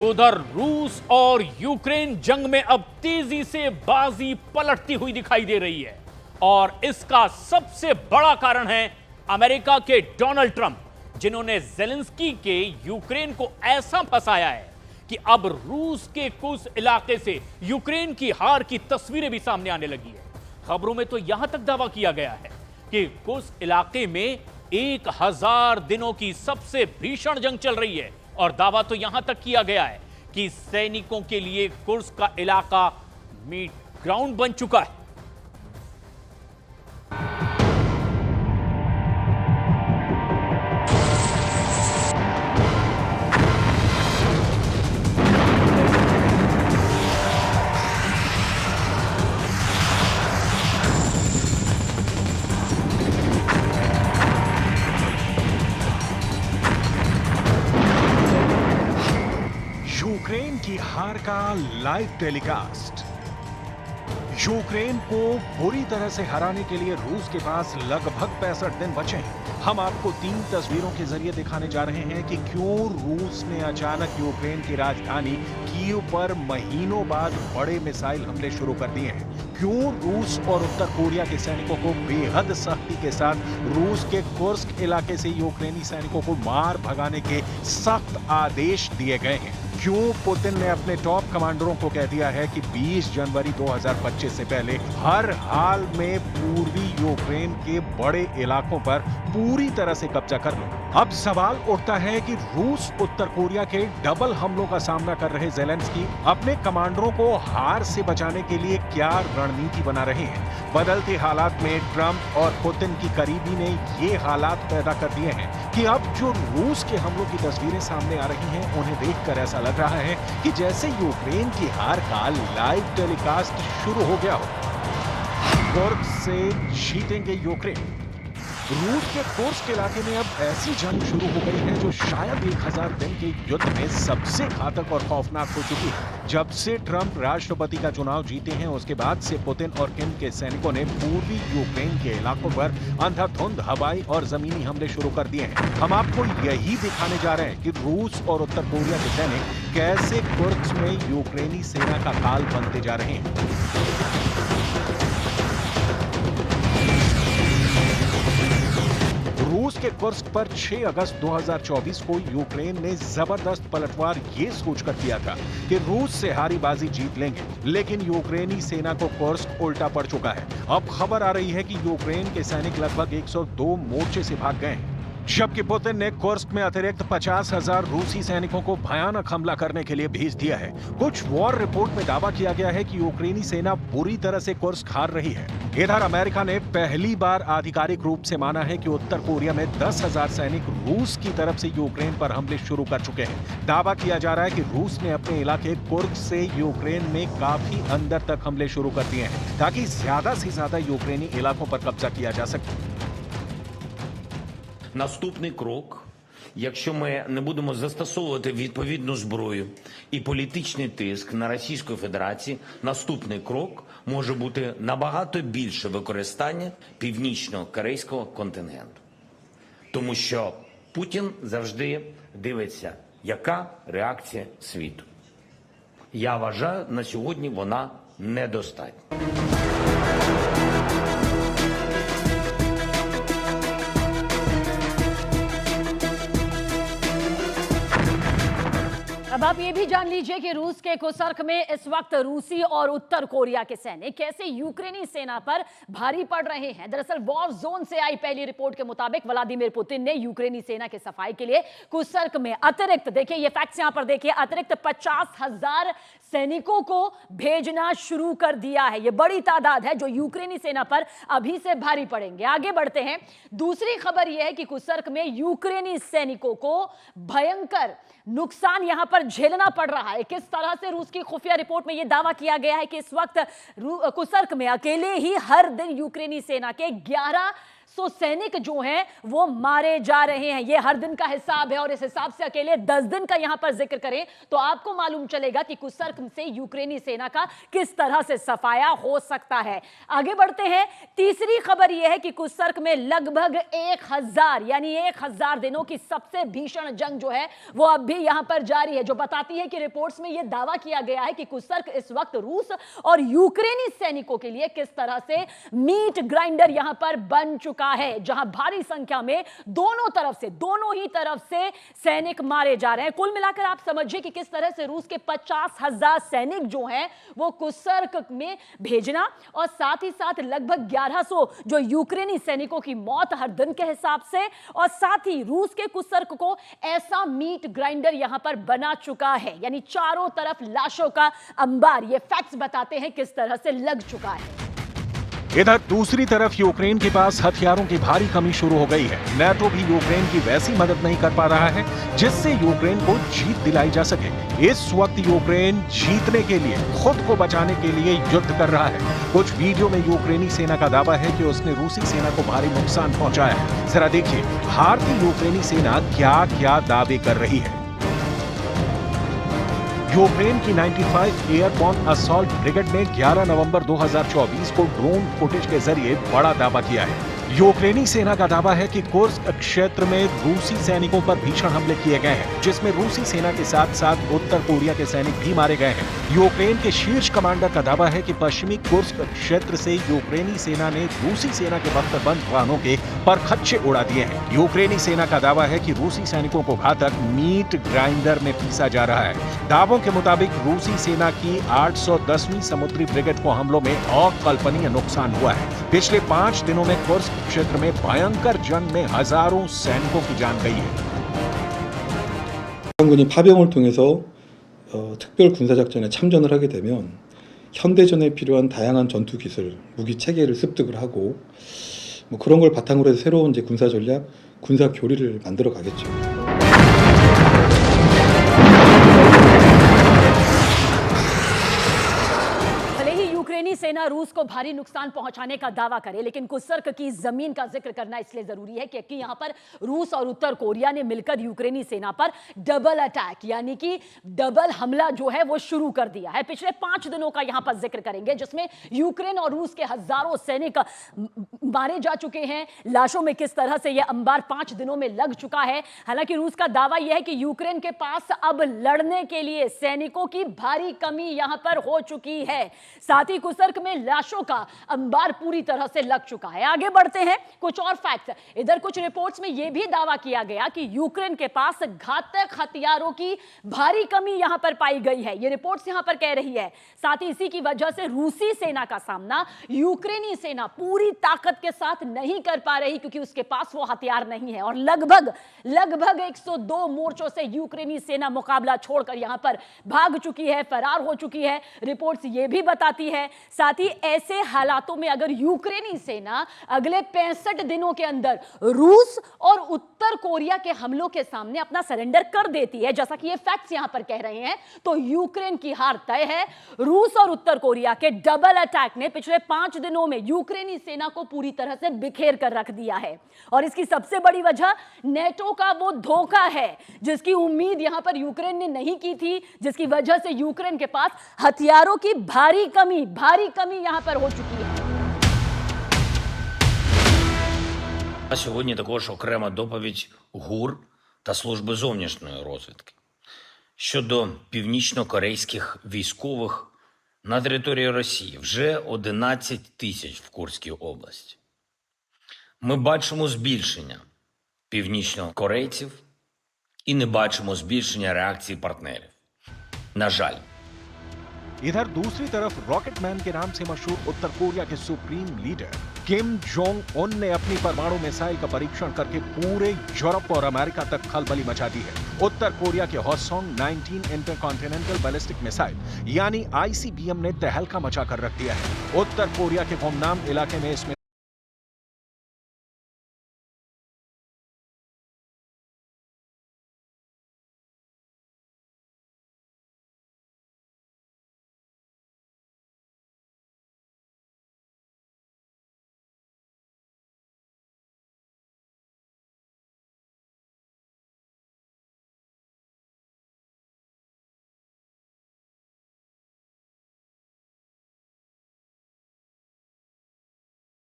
उधर रूस और यूक्रेन जंग में अब तेजी से बाजी पलटती हुई दिखाई दे रही है और इसका सबसे बड़ा कारण है अमेरिका के डोनाल्ड ट्रंप, जिन्होंने जेलेंस्की के यूक्रेन को ऐसा फंसाया है कि अब रूस के कुछ इलाके से यूक्रेन की हार की तस्वीरें भी सामने आने लगी है। खबरों में तो यहां तक दावा किया गया है कि कुछ इलाके में 1000 दिनों की सबसे भीषण जंग चल रही है और दावा तो यहां तक किया गया है कि सैनिकों के लिए कुर्स्क का इलाका मीट ग्राउंड बन चुका है। यूक्रेन की हार का लाइव टेलीकास्ट। यूक्रेन को बुरी तरह से हराने के लिए रूस के पास लगभग 65 दिन बचे हैं। हम आपको 3 तस्वीरों के जरिए दिखाने जा रहे हैं कि क्यों रूस ने अचानक यूक्रेन की राजधानी कीव पर महीनों बाद बड़े मिसाइल हमले शुरू कर दिए हैं। क्यों रूस और उत्तर कोरिया के सैनिकों को बेहद सख्ती के साथ रूस के कुर्स्क इलाके से यूक्रेनी सैनिकों को मार भगाने के सख्त आदेश दिए गए हैं। क्यों पुतिन ने अपने टॉप कमांडरों को कह दिया है कि 20 जनवरी 2025 से पहले हर हाल में पूर्वी यूक्रेन के बड़े इलाकों पर पूरी तरह से कब्जा कर लो। अब सवाल उठता है कि रूस उत्तर कोरिया के डबल हमलों का सामना कर रहे जेलेंस्की अपने कमांडरों को हार से बचाने के लिए क्या रणनीति बना रहे हैं। बदलते हालात में ट्रंप और पुतिन की करीबी ने ये हालात पैदा कर दिए हैं कि अब जो रूस के हमलों की तस्वीरें सामने आ रही हैं, उन्हें देखकर ऐसा लग रहा है कि जैसे यूक्रेन की हार का लाइव टेलीकास्ट शुरू हो गया हो। कुर्स्क से जीतेंगे यूक्रेन। रूस के कुर्स्क इलाके में अब ऐसी जंग शुरू हो गई है जो शायद 1000 दिन के युद्ध में सबसे घातक और खौफनाक हो चुकी है। जब से ट्रंप राष्ट्रपति का चुनाव जीते हैं, उसके बाद से पुतिन और किम के सैनिकों ने पूर्वी यूक्रेन के इलाकों पर अंधाधुंध हवाई और जमीनी हमले शुरू कर दिए हैं। हम आपको यही दिखाने जा रहे हैं कि रूस और उत्तर कोरिया के सैनिक कैसे कुर्स्क में यूक्रेनी सेना का काल बनते जा रहे हैं। रूस के कुर्स्क पर 6 अगस्त 2024 को यूक्रेन ने जबरदस्त पलटवार ये सोचकर किया था कि रूस से हारी बाजी जीत लेंगे, लेकिन यूक्रेनी सेना को कुर्स्क उल्टा पड़ चुका है। अब खबर आ रही है कि यूक्रेन के सैनिक लगभग 102 मोर्चे से भाग गए हैं, जबकि पुतिन ने कुर्स्क में अतिरिक्त 50,000 रूसी सैनिकों को भयानक हमला करने के लिए भेज दिया है। कुछ वॉर रिपोर्ट में दावा किया गया है कि यूक्रेनी सेना बुरी तरह से कुर्स्क हार रही है। इधर अमेरिका ने पहली बार आधिकारिक रूप से माना है कि उत्तर कोरिया में 10,000 सैनिक रूस की तरफ से यूक्रेन पर हमले शुरू कर चुके हैं। दावा किया जा रहा है कि रूस ने अपने इलाके कुर्स्क से यूक्रेन में काफी अंदर तक हमले शुरू कर दिए हैं, ताकि ज्यादा से ज्यादा यूक्रेनी इलाकों पर कब्जा किया जा सके। Наступний крок, якщо ми не будемо застосовувати відповідну зброю і політичний тиск на Російську Федерацію, наступний крок може бути набагато більше використання північно-корейського контингенту. Тому що Путін завжди дивиться, яка реакція світу. Я вважаю, на сьогодні вона недостатня. अब आप ये भी जान लीजिए कि रूस के कुर्स्क में इस वक्त रूसी और उत्तर कोरिया के सैनिक कैसे यूक्रेनी सेना पर भारी पड़ रहे हैं। दरअसल वॉर जोन से आई पहली रिपोर्ट के मुताबिक व्लादिमीर पुतिन ने यूक्रेनी सेना के सफाई के लिए कुर्स्क में अतिरिक्त, देखिए ये फैक्ट्स यहां पर देखिए, अतिरिक्त 50,000 सैनिकों को भेजना शुरू कर दिया है। यह बड़ी तादाद है जो यूक्रेनी सेना पर अभी से भारी पड़ेंगे। आगे बढ़ते हैं। दूसरी खबर यह है कि कुर्स्क में यूक्रेनी सैनिकों को भयंकर नुकसान यहां पर झेलना पड़ रहा है। किस तरह से रूस की खुफिया रिपोर्ट में यह दावा किया गया है कि इस वक्त कुर्स्क में अकेले ही हर दिन यूक्रेनी सेना के 11 100 सैनिक जो हैं वो मारे जा रहे हैं। ये हर दिन का हिसाब है और इस हिसाब से अकेले 10 दिन का यहां पर जिक्र करें तो आपको मालूम चलेगा कि कुसर्क से यूक्रेनी सेना का किस तरह से सफाया हो सकता है। आगे बढ़ते हैं। तीसरी खबर यह है कि कुसर्क में लगभग 1000 यानी 1000 दिनों की सबसे भीषण जंग जो है वो अब भी यहां पर जारी है, जो बताती है कि रिपोर्ट्स में यह दावा किया गया है कि कुसर्क इस वक्त रूस और यूक्रेनी सैनिकों के लिए किस तरह से मीट ग्राइंडर यहां पर बन चुका है, जहां भारी संख्या में दोनों ही तरफ से सैनिक मारे जा रहे हैं। कुल मिलाकर आप समझिए कि किस तरह से रूस के 50,000 सैनिक जो हैं वो कुसर्क में भेजना और साथ ही साथ लगभग 1100 जो यूक्रेनी सैनिकों की मौत हर दिन के हिसाब से, और साथ ही रूस के कुसर्क को ऐसा मीट ग्राइंडर यहां पर बना चुका है, यानी चारों तरफ लाशों का अंबार। ये फैक्ट्स बताते हैं किस तरह से लग चुका है। इधर दूसरी तरफ यूक्रेन के पास हथियारों की भारी कमी शुरू हो गई है। नाटो भी यूक्रेन की वैसी मदद नहीं कर पा रहा है जिससे यूक्रेन को जीत दिलाई जा सके। इस वक्त यूक्रेन जीतने के लिए, खुद को बचाने के लिए युद्ध कर रहा है। कुछ वीडियो में यूक्रेनी सेना का दावा है कि उसने रूसी सेना को भारी नुकसान पहुंचाया है। जरा देखिए हारती यूक्रेनी सेना क्या क्या दावे कर रही है। यूक्रेन की 95 एयरबॉर्न असॉल्ट ब्रिगेड ने 11 नवंबर 2024 को ड्रोन फुटेज के जरिए बड़ा दावा किया है। यूक्रेनी सेना का दावा है कि कुर्स्क क्षेत्र में रूसी सैनिकों पर भीषण हमले किए गए हैं, जिसमें रूसी सेना के साथ साथ उत्तर कोरिया के सैनिक भी मारे गए हैं। यूक्रेन के शीर्ष कमांडर का दावा है कि पश्चिमी कुर्स्क क्षेत्र से यूक्रेनी सेना ने रूसी सेना के बख्तरबंद वाहनों के परखच्चे उड़ा दिए हैं। यूक्रेनी सेना का दावा है कि रूसी सैनिकों को घातक मीट ग्राइंडर में पीसा जा रहा है। दावों के मुताबिक रूसी सेना की 810वीं समुद्री ब्रिगेड को हमलों में अकल्पनीय नुकसान हुआ है। पिछले 5 दिनों में कुर्स्क क्षेत्र में भयंकर जंग में हजारों सैनिकों की जान गई है। 국방군이 파병을 통해서 특별 군사작전에 참전을 하게 되면 현대전에 필요한 다양한 전투 기술, 무기 체계를 습득을 하고 그런 걸 바탕으로 해서 새로운 이제 군사 전략, 군사 교리를 만들어 가겠죠. यूक्रेनी सेना रूस को भारी नुकसान पहुंचाने का दावा करे, लेकिन कुसर्क की जमीन का जिक्र करना इसलिए जरूरी है क्योंकि यहां पर रूस और उत्तर कोरिया ने मिलकर यूक्रेनी सेना पर डबल अटैक यानी कि डबल हमला जो है वो शुरू कर दिया है। पिछले 5 दिनों का यहां पर जिक्र करेंगे जिसमें यूक्रेन और रूस के हजारों सैनिक मारे जा चुके हैं। लाशों में किस तरह से यह अंबार 5 दिनों में लग चुका है। हालांकि रूस का दावा यह है कि यूक्रेन के पास अब लड़ने के लिए सैनिकों की भारी कमी यहां पर हो चुकी है। साथ ही कुसर्क में लाशों का अंबार पूरी तरह से लग चुका है। आगे बढ़ते हैं, कुछ और फैक्ट्स। इधर कुछ रिपोर्ट्स में यह भी दावा किया गया कि यूक्रेन के पास घातक हथियारों की भारी कमी यहां पर पाई गई है। यह रिपोर्ट्स यहां पर कह रही है। साथ ही इसी की वजह से रूसी सेना का सामना यूक्रेनी सेना पूरी ताकत के साथ नहीं कर पा रही क्योंकि उसके पास वो हथियार नहीं है और लगभग 102 मोर्चों से यूक्रेनी सेना मुकाबला छोड़कर यहां पर भाग चुकी है, फरार हो चुकी है। रिपोर्ट्स यह भी बताती है। साथ ही ऐसे हालातों में अगर यूक्रेनी सेना अगले 65 दिनों के अंदर रूस और उत्तर कोरिया के हमलों के सामने अपना सरेंडर कर देती है, जैसा कि ये फैक्ट्स यहां पर कह रहे हैं, तो यूक्रेन की हार तय है। रूस और उत्तर कोरिया के डबल अटैक ने पिछले 5 दिनों में यूक्रेनी सेना को पूरी तरह से बिखेर कर रख दिया है और इसकी सबसे बड़ी वजह नेटो का वो धोखा है जिसकी उम्मीद यहां पर यूक्रेन ने नहीं की थी, जिसकी वजह से यूक्रेन के पास हथियारों की भारी कमी यहां पर हो चुकी है। А сьогодні також окрема доповідь ГУР та Служби зовнішньої розвідки щодо північно-корейських військових на території Росії. Вже 11 тисяч в Курській області. Ми бачимо збільшення північно-корейців і не бачимо збільшення реакції партнерів. На жаль. इधर दूसरी तरफ रॉकेटमैन के नाम से मशहूर उत्तर कोरिया के supreme leader Kim Jong Un ने अपनी परमाणु मिसाइल का परीक्षण करके पूरे यूरोप और अमेरिका तक खलबली मचा दी है। उत्तर कोरिया के हॉसोंग 19 इंटरकॉन्टिनेंटल बैलिस्टिक मिसाइल यानी ICBM ने तहलका मचा कर रख दिया है। उत्तर कोरिया के गुमनाम इलाके में इसमें